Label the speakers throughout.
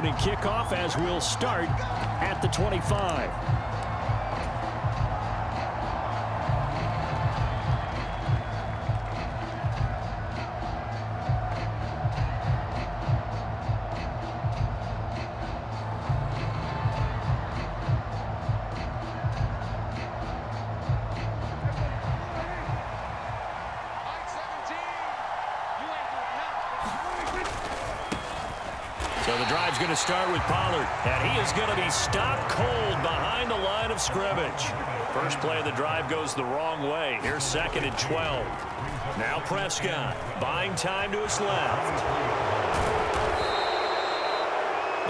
Speaker 1: opening kickoff as we'll start at the 25. So the drive's going to start with Pollard, and he is going to be stopped cold behind the line of scrimmage. First play of the drive goes the wrong way. Here's 2nd and 12. Now Prescott buying time to his left.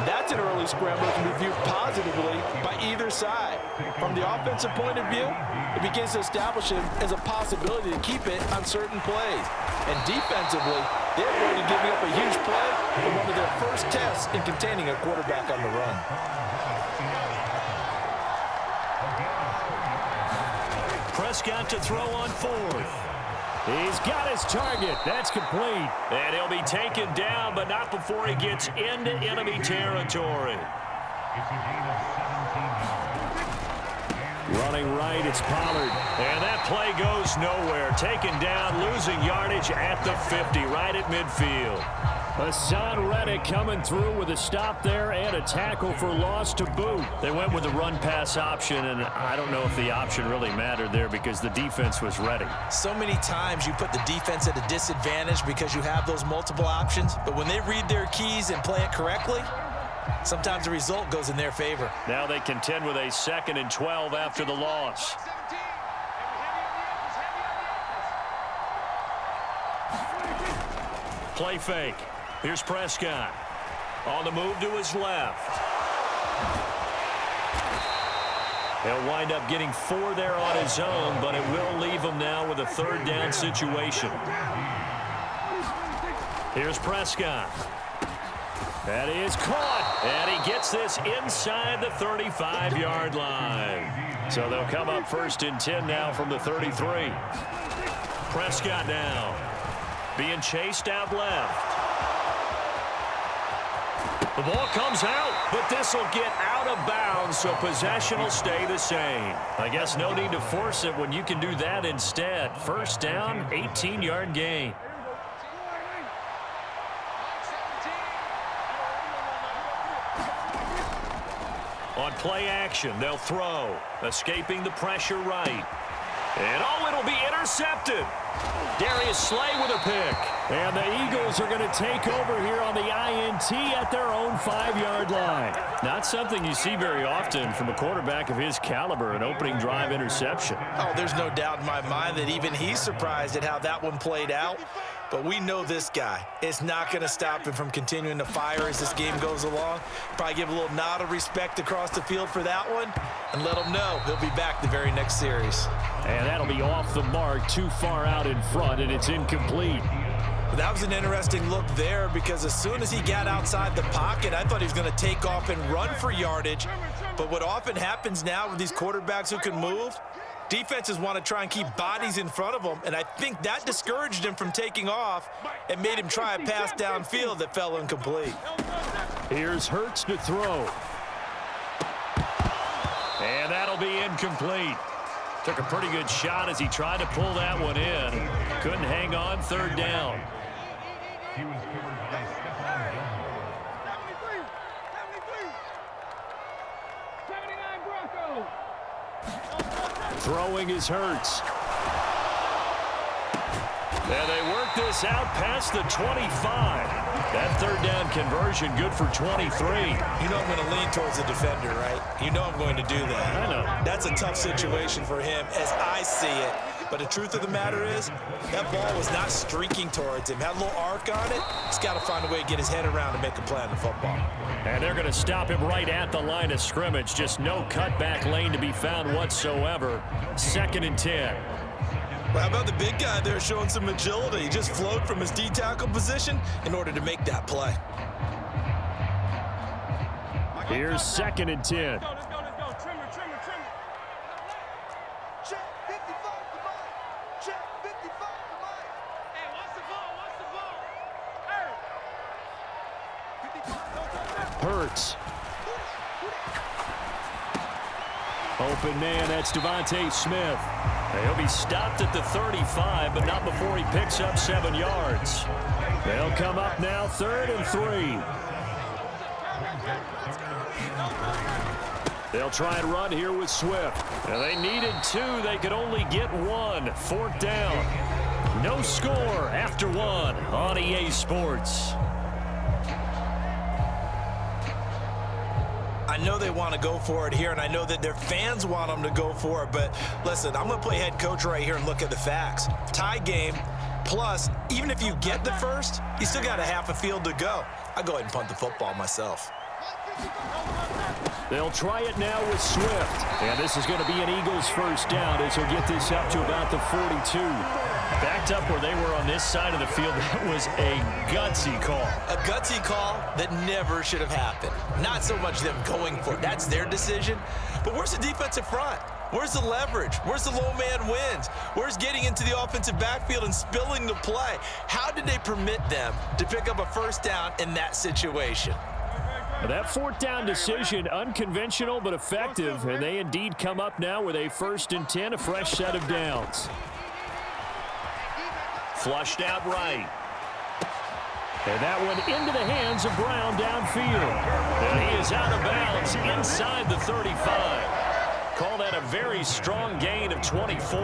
Speaker 2: That's an early scramble that can be viewed positively by either side. From the offensive point of view, it begins to establish it as a possibility to keep it on certain plays. And defensively, they're going to give up a huge play in one of their first tests in containing a quarterback on the run.
Speaker 1: Prescott to throw on 4th. He's got his target. That's complete. And he'll be taken down, but not before he gets into enemy territory. Running right, it's Pollard. And that play goes nowhere. Taken down, losing yardage at the 50, right at midfield. Hassan Reddick coming through with a stop there and a tackle for loss to boot. They went with the run-pass option, and I don't know if the option really mattered there because the defense was ready.
Speaker 2: So many times you put the defense at a disadvantage because you have those multiple options, but when they read their keys and play it correctly, sometimes the result goes in their favor.
Speaker 1: Now they contend with a 2nd and 12 after the loss. Play fake. Here's Prescott. On the move to his left. He'll wind up getting 4 there on his own, but it will leave him now with a 3rd down situation. Here's Prescott. That is caught, and he gets this inside the 35-yard line. So they'll come up 1st and 10 now from the 33. Prescott now being chased out left. The ball comes out, but this will get out of bounds, so possession will stay the same. I guess no need to force it when you can do that instead. 1st down, 18-yard gain. On play action, they'll throw. Escaping the pressure right. And it'll be intercepted. Darius Slay with a pick. And the Eagles are going to take over here on the INT at their own 5-yard line. Not something you see very often from a quarterback of his caliber, an opening drive interception.
Speaker 2: Oh, there's no doubt in my mind that even he's surprised at how that one played out. But we know this guy. It's not going to stop him from continuing to fire as this game goes along. Probably give a little nod of respect across the field for that one and let him know he'll be back the very next series.
Speaker 1: And that'll be off the mark, too far out in front, and it's incomplete.
Speaker 2: That was an interesting look there because as soon as he got outside the pocket, I thought he was going to take off and run for yardage. But what often happens now with these quarterbacks who can move, defenses want to try and keep bodies in front of them, and I think that discouraged him from taking off and made him try a pass downfield that fell incomplete.
Speaker 1: Here's Hurts to throw. And that'll be incomplete. Took a pretty good shot as he tried to pull that one in. Couldn't hang on, 3rd down. Throwing is Hurts. And they work this out past the 25. That 3rd down conversion good for 23.
Speaker 2: You know I'm going to lean towards the defender, right? You know I'm going to do that.
Speaker 1: I know.
Speaker 2: That's a tough situation for him as I see it. But the truth of the matter is, that ball was not streaking towards him. Had a little arc on it. He's got to find a way to get his head around and make a play on the football.
Speaker 1: And they're going to stop him right at the line of scrimmage. Just no cutback lane to be found whatsoever. 2nd and 10.
Speaker 2: Well, how about the big guy there showing some agility? He just flowed from his D-tackle position in order to make that play.
Speaker 1: Here's 2nd and 10.
Speaker 3: Let's go. Trimmer. Check 55 to Mike. Check 55 to Mike. Hey, watch the ball.
Speaker 1: Hurts. Open man, that's Devontae Smith. He'll be stopped at the 35, but not before he picks up 7 yards. They'll come up now 3rd and 3. They'll try and run here with Swift. And they needed 2. They could only get 1. 4th down. No score after 1 on EA Sports.
Speaker 2: I know they want to go for it here, and I know that their fans want them to go for it, but listen, I'm going to play head coach right here and look at the facts. Tie game, plus, even if you get the first, you still got a half a field to go. I go ahead and punt the football myself.
Speaker 1: They'll try it now with Swift. And this is going to be an Eagles first down as he'll get this up to about the 42. Backed up where they were on this side of the field. That was a gutsy call.
Speaker 2: A gutsy call that never should have happened. Not so much them going for it. That's their decision. But where's the defensive front? Where's the leverage? Where's the low man wins? Where's getting into the offensive backfield and spilling the play? How did they permit them to pick up a first down in that situation?
Speaker 1: That 4th down decision, unconventional but effective, and they indeed come up now with a 1st and 10, a fresh set of downs. Flushed out right. And that one into the hands of Brown downfield. And he is out of bounds inside the 35. Call that a very strong gain of 24.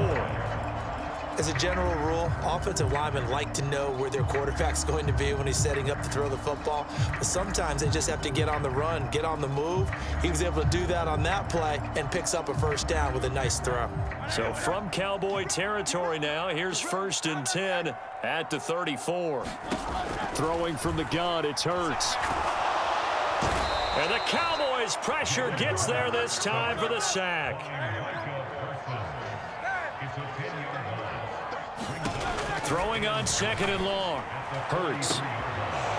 Speaker 2: As a general rule, offensive linemen like to know where their quarterback's going to be when he's setting up to throw the football. But sometimes they just have to get on the run, get on the move. He was able to do that on that play and picks up a first down with a nice throw.
Speaker 1: So from Cowboy territory now, here's 1st and 10 at the 34. Throwing from the gun, it's Hurts. And the Cowboys' pressure gets there this time for the sack. Throwing on 2nd and long. Hurts.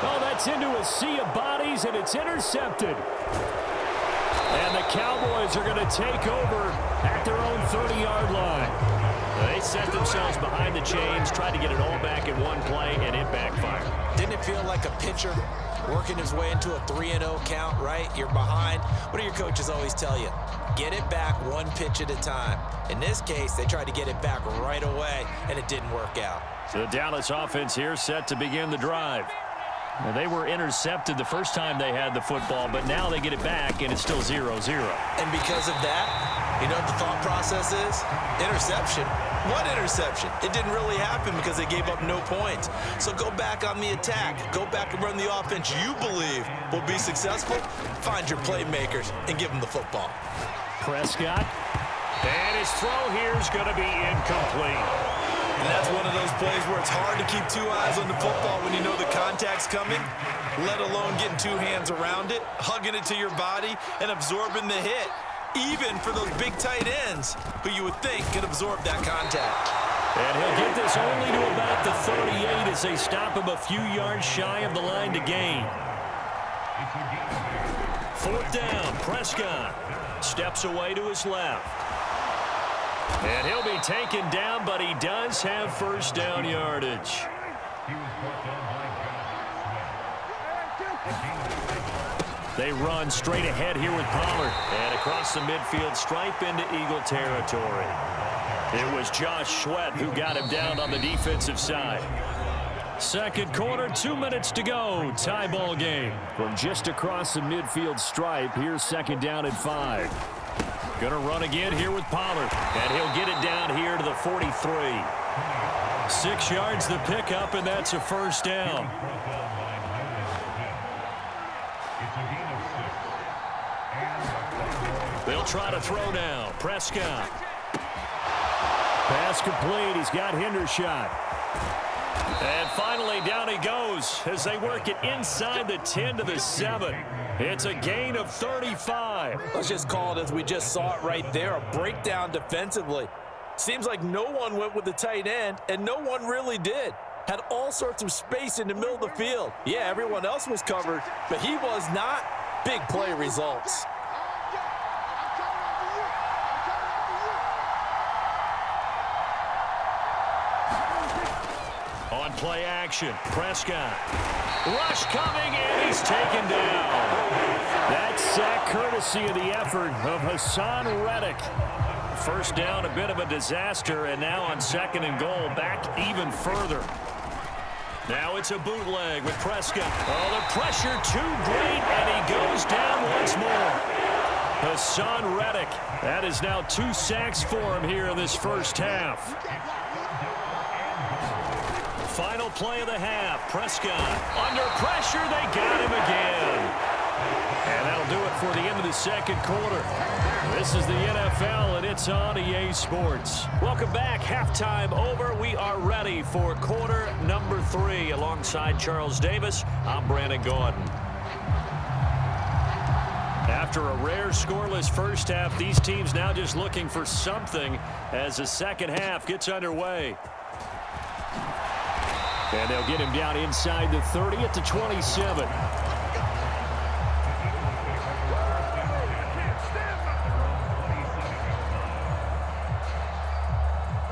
Speaker 1: Oh, that's into a sea of bodies, and it's intercepted. And the Cowboys are going to take over at their own 30-yard line. They set themselves behind the chains, tried to get it all back in one play, and it backfired.
Speaker 2: Didn't it feel like a pitcher working his way into a 3-0 count, right? You're behind. What do your coaches always tell you? Get it back 1 pitch at a time. In this case, they tried to get it back right away, and it didn't work out.
Speaker 1: So the Dallas offense here set to begin the drive. Now, they were intercepted the first time they had the football, but now they get it back, and it's still 0-0.
Speaker 2: And because of that, you know what the thought process is? Interception. What interception? It didn't really happen because they gave up no points. So go back on the attack. Go back and run the offense you believe will be successful. Find your playmakers and give them the football.
Speaker 1: Prescott. And his throw here is going to be incomplete.
Speaker 2: And that's one of those plays where it's hard to keep 2 eyes on the football when you know the contact's coming, let alone getting 2 hands around it, hugging it to your body, and absorbing the hit, even for those big tight ends who you would think could absorb that contact.
Speaker 1: And he'll get this only to about the 38 as they stop him a few yards shy of the line to gain. 4th down, Prescott steps away to his left. And he'll be taken down, but he does have first down yardage. They run straight ahead here with Pollard. And across the midfield stripe into Eagle territory. It was Josh Sweat who got him down on the defensive side. 2nd quarter, 2 minutes to go. Tie ball game. From just across the midfield stripe, here's 2nd down and 5. Going to run again here with Pollard. And he'll get it down here to the 43. 6 yards the pickup, and that's a first down. They'll try to throw now. Prescott. Pass complete. He's got Hendershot. And finally, down he goes as they work it inside the 10 to the 7. It's a gain of 35.
Speaker 2: Let's just call it as we just saw it right there, a breakdown defensively. Seems like no one went with the tight end, and no one really did. Had all sorts of space in the middle of the field. Yeah, everyone else was covered, but he was not. Big play results.
Speaker 1: On play action, Prescott. Rush coming, and he's taken down. That sack courtesy of the effort of Hassan Reddick. First down, a bit of a disaster, and now on 2nd and goal, back even further. Now it's a bootleg with Prescott. Oh, the pressure too great, and he goes down once more. Hassan Reddick. That is now 2 sacks for him here in this first half. Final play of the half. Prescott under pressure. They got him again. And that'll do it for the end of the second quarter. This is the NFL, and it's on EA Sports. Welcome back. Halftime over. We are ready for quarter number 3. Alongside Charles Davis, I'm Brandon Gordon. After a rare scoreless first half, these teams now just looking for something as the second half gets underway. And they'll get him down inside the 30 at the 27.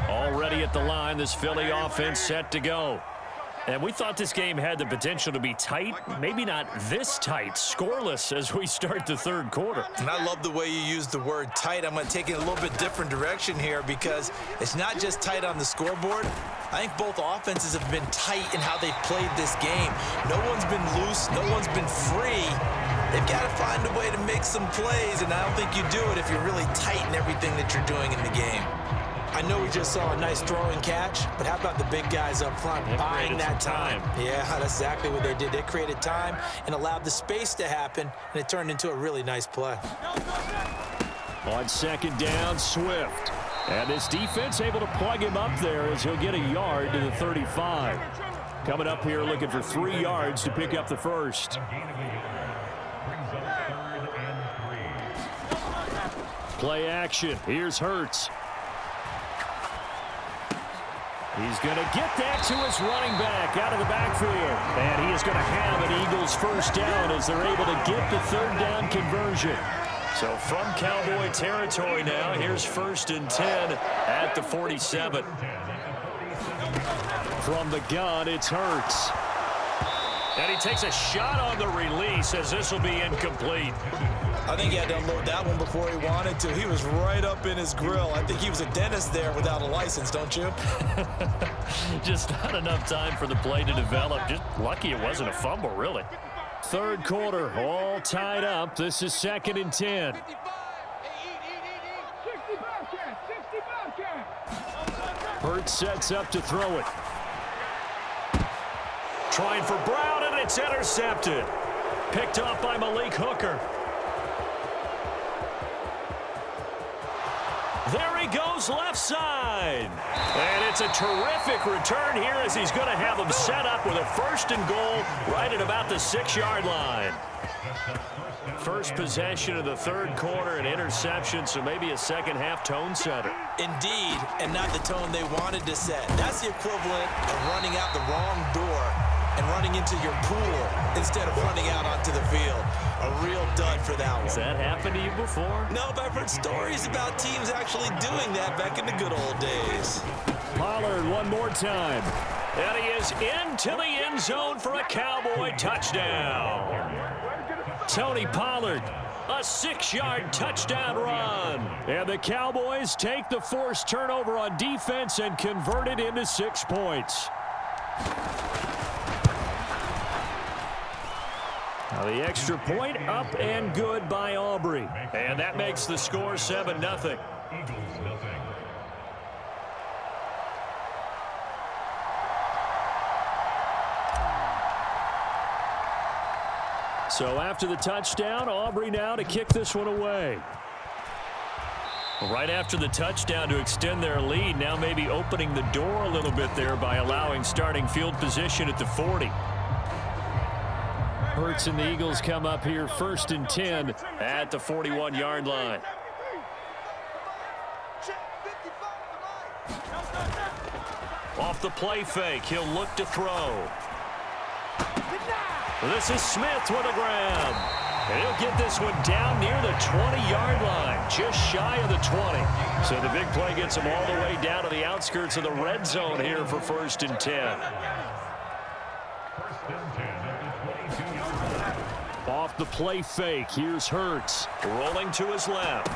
Speaker 1: Already at the line, this Philly offense set to go. And we thought this game had the potential to be tight, maybe not this tight, scoreless as we start the third quarter.
Speaker 2: And I love the way you use the word tight. I'm going to take it a little bit different direction here because it's not just tight on the scoreboard. I think both offenses have been tight in how they've played this game. No one's been loose. No one's been free. They've got to find a way to make some plays, and I don't think you do it if you're really tight in everything that you're doing in the game. I know we just saw a nice throwing catch, but how about the big guys up front buying that time? Yeah, that's exactly what they did. They created time and allowed the space to happen, and it turned into a really nice play.
Speaker 1: On 2nd down, Swift. And this defense able to plug him up there as he'll get a yard to the 35. Coming up here looking for 3 yards to pick up the first. Play action. Here's Hurts. He's going to get that to his running back out of the backfield. And he is going to have an Eagles first down as they're able to get the 3rd down conversion. So from Cowboy territory now, here's 1st and 10 at the 47. From the gun, it's Hurts. And he takes a shot on the release as this will be incomplete.
Speaker 2: I think he had to unload that one before he wanted to. He was right up in his grill. I think he was a dentist there without a license, don't you?
Speaker 1: Just not enough time for the play to develop. Just lucky it wasn't a fumble, really. Third quarter, all tied up. This is 2nd and 10. Hurts sets up to throw it. Trying for Brown, and it's intercepted. Picked up by Malik Hooker. There he goes left side. And it's a terrific return here as he's going to have him set up with a 1st and goal right at about the 6-yard line. First possession of the third quarter, an interception, so maybe a second half tone setter.
Speaker 2: Indeed, and not the tone they wanted to set. That's the equivalent of running out the wrong door and running into your pool instead of running out onto the field. A real dud for that one.
Speaker 1: Has that happened to you before?
Speaker 2: No, but I've heard stories about teams actually doing that back in the good old days.
Speaker 1: Pollard one more time. And he is into the end zone for a Cowboy touchdown. Tony Pollard, a 6-yard touchdown run. And the Cowboys take the forced turnover on defense and convert it into 6 points. Now the extra point up and good by Aubrey. And that makes the score 7-0. So after the touchdown, Aubrey now to kick this one away. Right after the touchdown to extend their lead, now maybe opening the door a little bit there by allowing starting field position at the 40. Hurts and the Eagles come up here 1st and 10 at the 41-yard line. Off the play fake, he'll look to throw. This is Smith with a grab. And he'll get this one down near the 20-yard line, just shy of the 20. So the big play gets him all the way down to the outskirts of the red zone here for 1st and 10. Off the play fake, here's Hurts. Rolling to his left.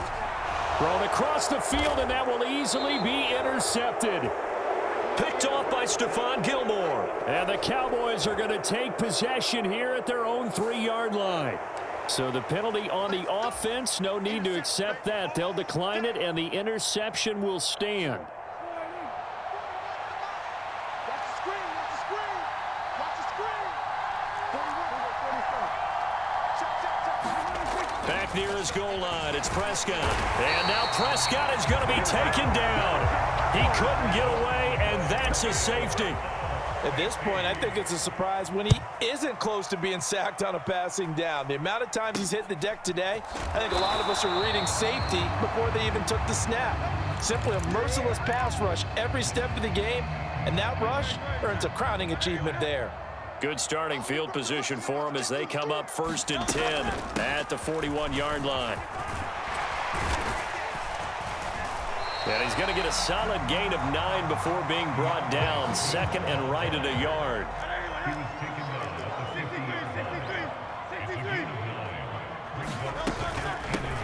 Speaker 1: Thrown across the field, and that will easily be intercepted. Picked off by Stephon Gilmore. And the Cowboys are going to take possession here at their own 3-yard line. So the penalty on the offense, no need to accept that. They'll decline it, and the interception will stand. Back near his goal line, it's Prescott. And now Prescott is going to be taken down. He couldn't get away, and that's a safety.
Speaker 2: At this point, I think it's a surprise when he isn't close to being sacked on a passing down. The amount of times he's hit the deck today, I think a lot of us are reading safety before they even took the snap. Simply a merciless pass rush every step of the game, and that rush earns a crowning achievement there.
Speaker 1: Good starting field position for him as they come up 1st and 10 at the 41-yard line. And he's going to get a solid gain of 9 before being brought down. 2nd and right at a yard.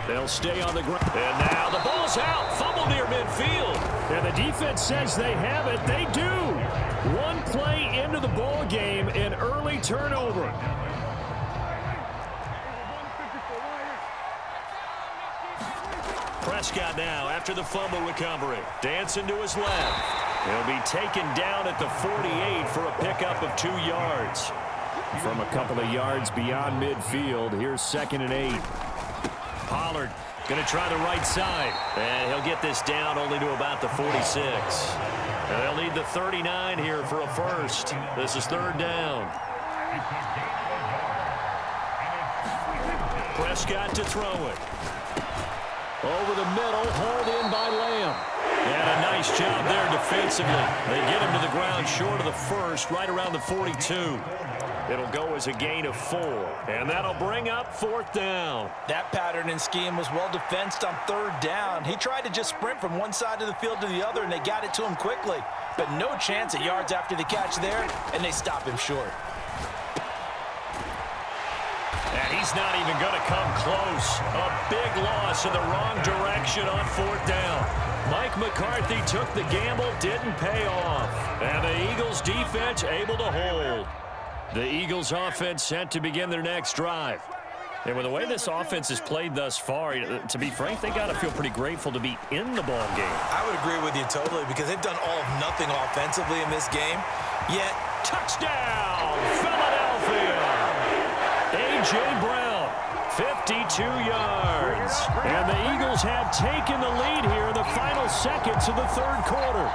Speaker 1: They'll stay on the ground. And now the ball's out. Fumble near midfield. And the defense says they have it. They do. One play into the ball game, an early turnover. Prescott now after the fumble recovery. Dancing to his left. He'll be taken down at the 48 for a pickup of 2 yards. From a couple of yards beyond midfield, here's 2nd and 8. Pollard going to try the right side. And he'll get this down only to about the 46. And they'll need the 39 here for a first. This is 3rd down. Prescott to throw it. Over the middle, hauled in by Lamb. And a nice job there defensively. They get him to the ground short of the first, right around the 42. It'll go as a gain of 4. And that'll bring up 4th down.
Speaker 2: That pattern and scheme was well defensed on 3rd down. He tried to just sprint from one side of the field to the other, and they got it to him quickly. But no chance at yards after the catch there, and they stop him short.
Speaker 1: And he's not even going to come close. A big loss in the wrong direction on 4th down. Mike McCarthy took the gamble, didn't pay off. And the Eagles defense able to hold. The Eagles offense set to begin their next drive. And with the way this offense has played thus far, to be frank, they got to feel pretty grateful to be in the ball game.
Speaker 2: I would agree with you totally because they've done all of nothing offensively in this game. Yet,
Speaker 1: touchdown, Philadelphia! A.J. Brown, 52 yards. And the Eagles have taken the lead here in the final seconds of the 3rd quarter.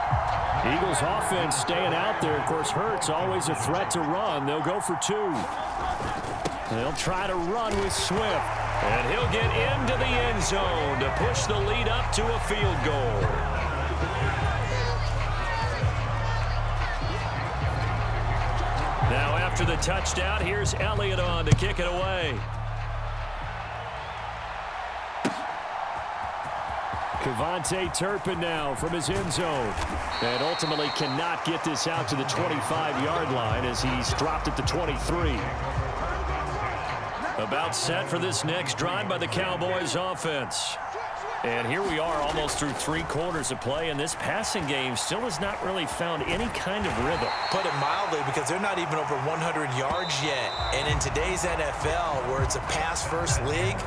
Speaker 1: Eagles offense staying out there. Of course, Hurts always a threat to run. They'll go for 2. They'll try to run with Swift. And he'll get into the end zone to push the lead up to a field goal. Now after the touchdown, here's Elliott on to kick it away. Kevontae Turpin now from his end zone. And ultimately cannot get this out to the 25-yard line as he's dropped at the 23. About set for this next drive by the Cowboys offense. And here we are almost through 3 quarters of play, and this passing game still has not really found any kind of rhythm.
Speaker 2: Put it mildly, because they're not even over 100 yards yet. And in today's NFL, where it's a pass-first league,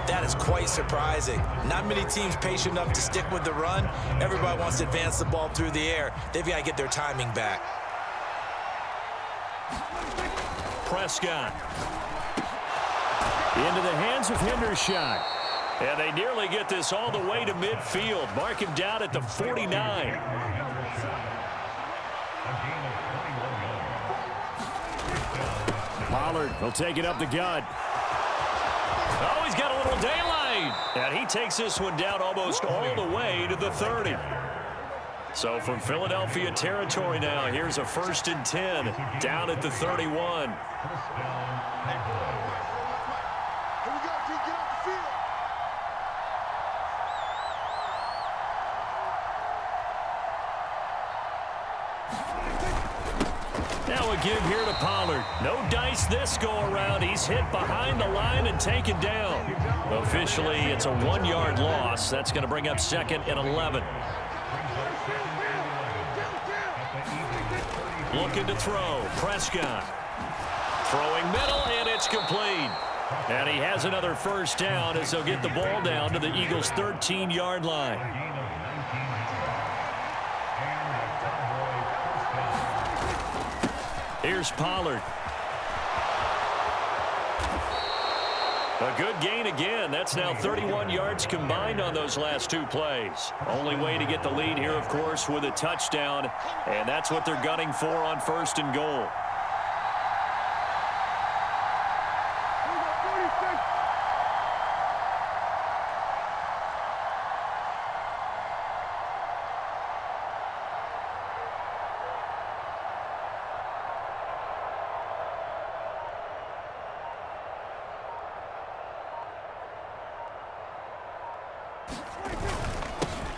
Speaker 2: that is quite surprising. Not many teams patient enough to stick with the run. Everybody wants to advance the ball through the air. They've got to get their timing back.
Speaker 1: Prescott. Into the hands of Hendershot. And they nearly get this all the way to midfield. Mark him down at the 49. Pollard will take it up the gut. Oh, he's got a little daylight. And he takes this one down almost all the way to the 30. So from Philadelphia territory now, here's a 1st and 10 down at the 31.
Speaker 3: he get off the field.
Speaker 1: Now a give here to Pollard. No dice this go-around. He's hit behind the line and taken down. Officially, it's a 1-yard loss. That's going to bring up 2nd and 11. Looking to throw. Prescott. Throwing middle, and it's complete. And he has another first down as they'll get the ball down to the Eagles' 13-yard line. Here's Pollard. A good gain again. That's now 31 yards combined on those last 2 plays. Only way to get the lead here, of course, with a touchdown. And that's what they're gunning for on 1st and goal.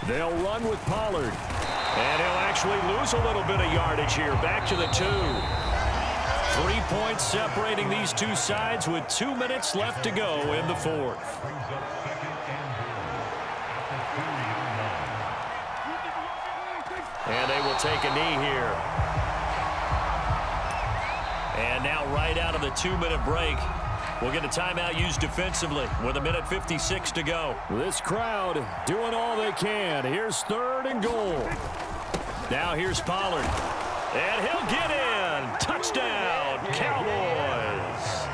Speaker 1: They'll run with Pollard. And he'll actually lose a little bit of yardage here. Back to the 2. 3 points separating these two sides with 2 minutes left to go in the 4th. And they will take a knee here. And now right out of the 2-minute break, we'll get a timeout used defensively with 1:56 to go. This crowd doing all they can. Here's 3rd and goal. Now here's Pollard. And he'll get in. Touchdown, Cowboys.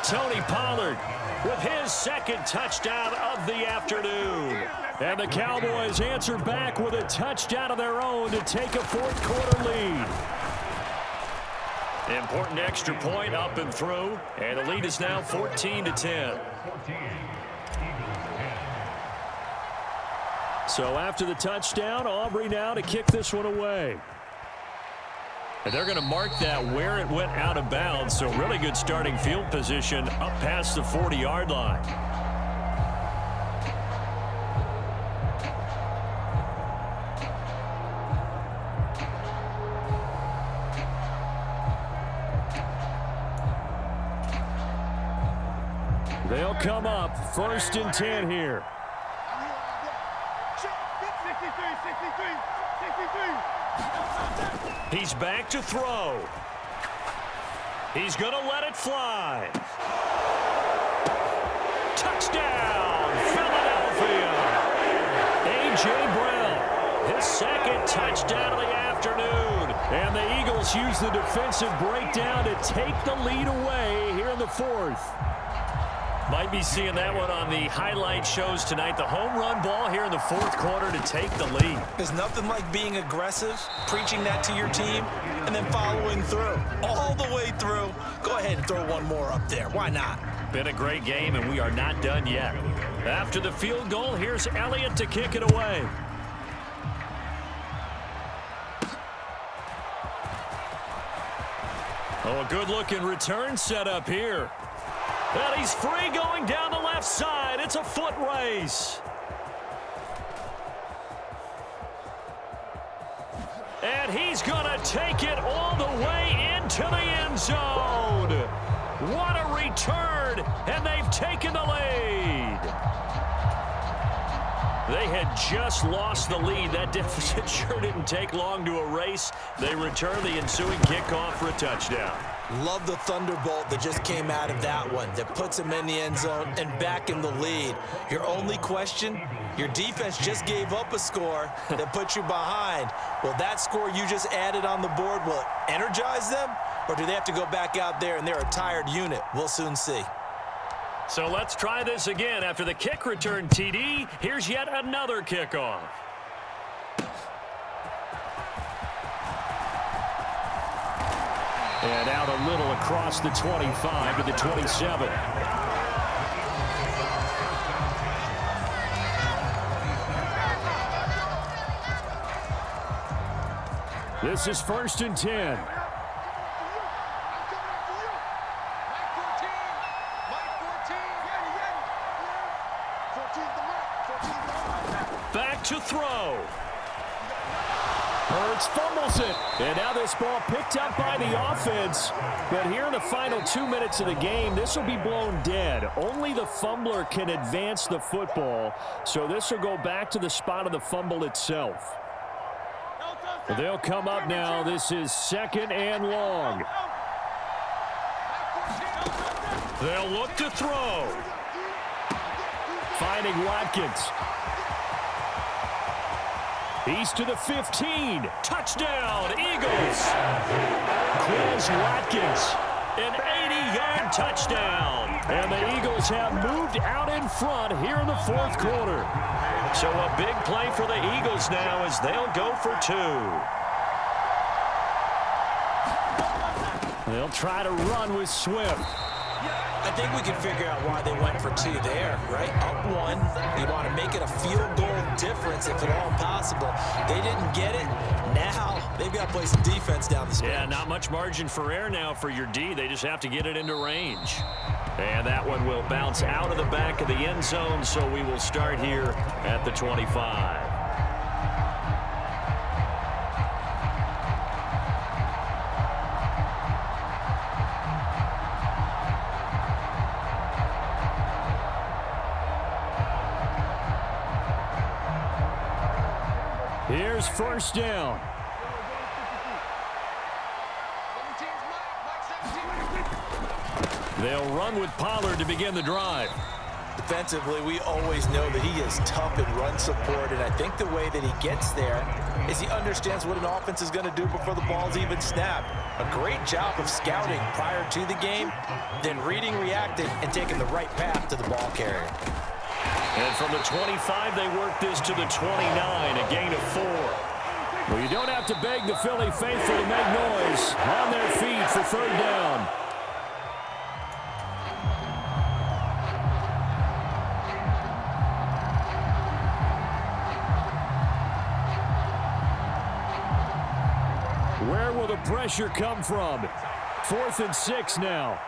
Speaker 1: Tony Pollard with his 2nd touchdown of the afternoon. And the Cowboys answer back with a touchdown of their own to take a 4th-quarter lead. Important extra point up and through, and the lead is now 14-10. So after the touchdown, Aubrey now to kick this one away. And they're going to mark that where it went out of bounds, so really good starting field position up past the 40-yard line. They'll come up 1st and 10 here. He's back to throw. He's going to let it fly. Touchdown, Philadelphia. A.J. Brown, his 2nd touchdown of the afternoon. And the Eagles use the defensive breakdown to take the lead away here in the 4th. Might be seeing that one on the highlight shows tonight. The home run ball here in the 4th quarter to take the lead.
Speaker 2: There's nothing like being aggressive, preaching that to your team, and then following through. All the way through. Go ahead and throw one more up there. Why not?
Speaker 1: Been a great game, and we are not done yet. After the field goal, here's Elliott to kick it away. Oh, a good-looking return set up here. And he's free going down the left side. It's a foot race. And he's going to take it all the way into the end zone. What a return, and they've taken the lead. They had just lost the lead. That deficit sure didn't take long to erase. They return the ensuing kickoff for a touchdown.
Speaker 2: Love the thunderbolt that just came out of that one, that puts him in the end zone and back in the lead. Your only question, your defense just gave up a score that put you behind. Will that score you just added on the board, will it energize them? Or do they have to go back out there and they're a tired unit? We'll soon see.
Speaker 1: So let's try this again. After the kick return TD, here's yet another kickoff. And out a little across the 25 to the 27. This is 1st and 10. Back to throw.
Speaker 4: Hurts fumbles it. And now this ball picked up by the offense. But here in the final 2 minutes of the game, this will be blown dead. Only the fumbler can advance the football. So this will go back to the spot of the fumble itself. They'll come up now. This is 2nd and long.
Speaker 1: They'll look to throw.
Speaker 4: Finding Watkins. He's to the 15.
Speaker 1: Touchdown, Eagles.
Speaker 4: Quez Watkins.
Speaker 1: An 80-yard touchdown.
Speaker 4: And the Eagles have moved out in front here in the 4th quarter.
Speaker 1: So a big play for the Eagles now as they'll go for 2.
Speaker 4: They'll try to run with Swift.
Speaker 2: I think we can figure out why they went for 2 there, right? Up 1. You want to make it a field goal difference if at all possible. They didn't get it. Now they've got to play some defense down the stretch.
Speaker 1: Yeah, not much margin for error now for your D. They just have to get it into range. And that one will bounce out of the back of the end zone, so we will start here at the 25.
Speaker 4: Here's 1st down. They'll run with Pollard to begin the drive.
Speaker 2: Defensively, we always know that he is tough in run support, and I think the way that he gets there is he understands what an offense is going to do before the ball's even snapped. A great job of scouting prior to the game, then reading, reacting, and taking the right path to the ball carrier.
Speaker 1: And from the 25, they work this to the 29, a gain of 4.
Speaker 4: Well, you don't have to beg the Philly faithful to make noise. On their feet for 3rd down. Where will the pressure come from? 4th and 6 now.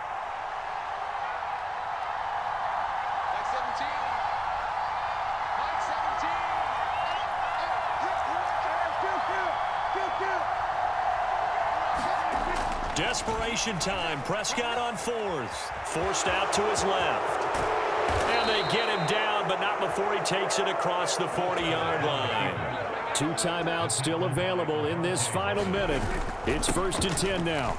Speaker 1: Desperation time. Prescott on 4th. Forced out to his left. And they get him down, but not before he takes it across the 40-yard line.
Speaker 4: 2 timeouts still available in this final minute. It's 1st and 10 now.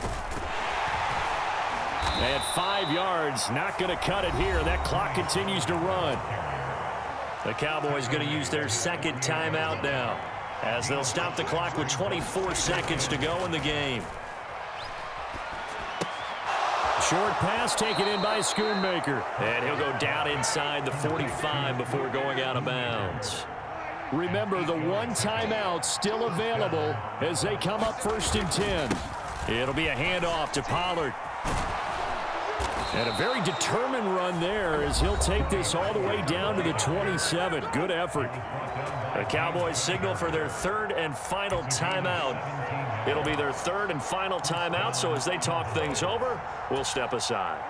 Speaker 4: At 5 yards, not going to cut it here. That clock continues to run.
Speaker 1: The Cowboys going to use their 2nd timeout now, as they'll stop the clock with 24 seconds to go in the game.
Speaker 4: Short pass taken in by Schoonmaker.
Speaker 1: And he'll go down inside the 45 before going out of bounds.
Speaker 4: Remember, the 1 timeout still available as they come up 1st and 10.
Speaker 1: It'll be a handoff to Pollard.
Speaker 4: And a very determined run there as he'll take this all the way down to the 27. Good effort.
Speaker 1: The Cowboys signal for their 3rd and final timeout. It'll be their 3rd and final timeout, so as they talk things over, we'll step aside.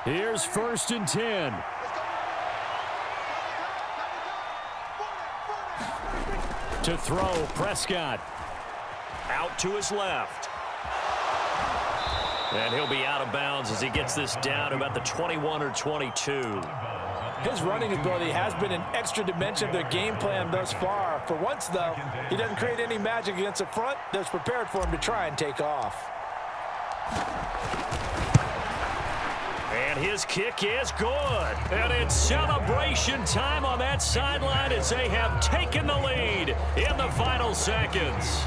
Speaker 4: Here's 1st and 10. To throw, Prescott.
Speaker 1: Out to his left. And he'll be out of bounds as he gets this down to about the 21 or 22.
Speaker 2: His running ability has been an extra dimension of their game plan thus far. For once, though, he doesn't create any magic against the front that's prepared for him to try and take off.
Speaker 1: And his kick is good. And it's celebration time on that sideline as they have taken the lead in the final seconds.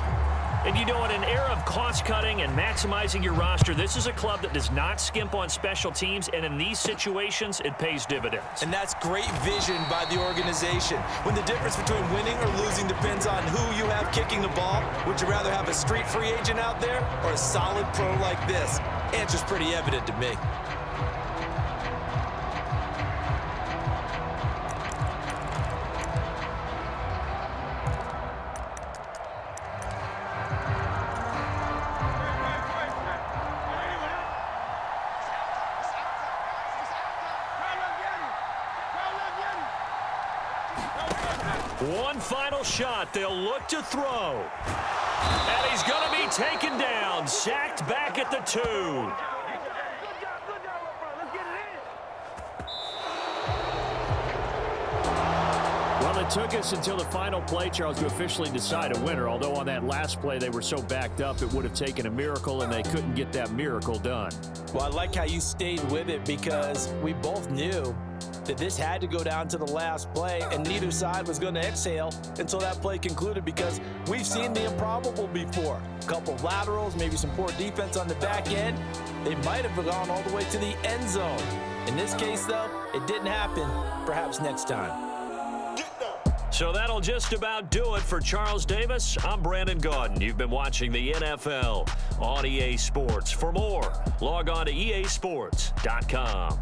Speaker 1: And you know, in an era of cost-cutting and maximizing your roster, this is a club that does not skimp on special teams, and in these situations, it pays dividends.
Speaker 2: And that's great vision by the organization. When the difference between winning or losing depends on who you have kicking the ball, would you rather have a street free agent out there or a solid pro like this? Answer's pretty evident to me.
Speaker 1: One final shot. They'll look to throw. And he's going to be taken down. Sacked back at the 2.
Speaker 4: Well, it took us until the final play, Charles, to officially decide a winner. Although on that last play they were so backed up, it would have taken a miracle, and they couldn't get that miracle done.
Speaker 2: Well, I like how you stayed with it because we both knew that this had to go down to the last play, and neither side was going to exhale until that play concluded because we've seen the improbable before. A couple of laterals, maybe some poor defense on the back end. They might have gone all the way to the end zone. In this case, though, it didn't happen. Perhaps next time.
Speaker 1: So that'll just about do it for Charles Davis. I'm Brandon Gaudin. You've been watching the NFL on EA Sports. For more, log on to easports.com.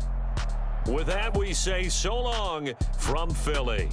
Speaker 1: With that, we say so long from Philly.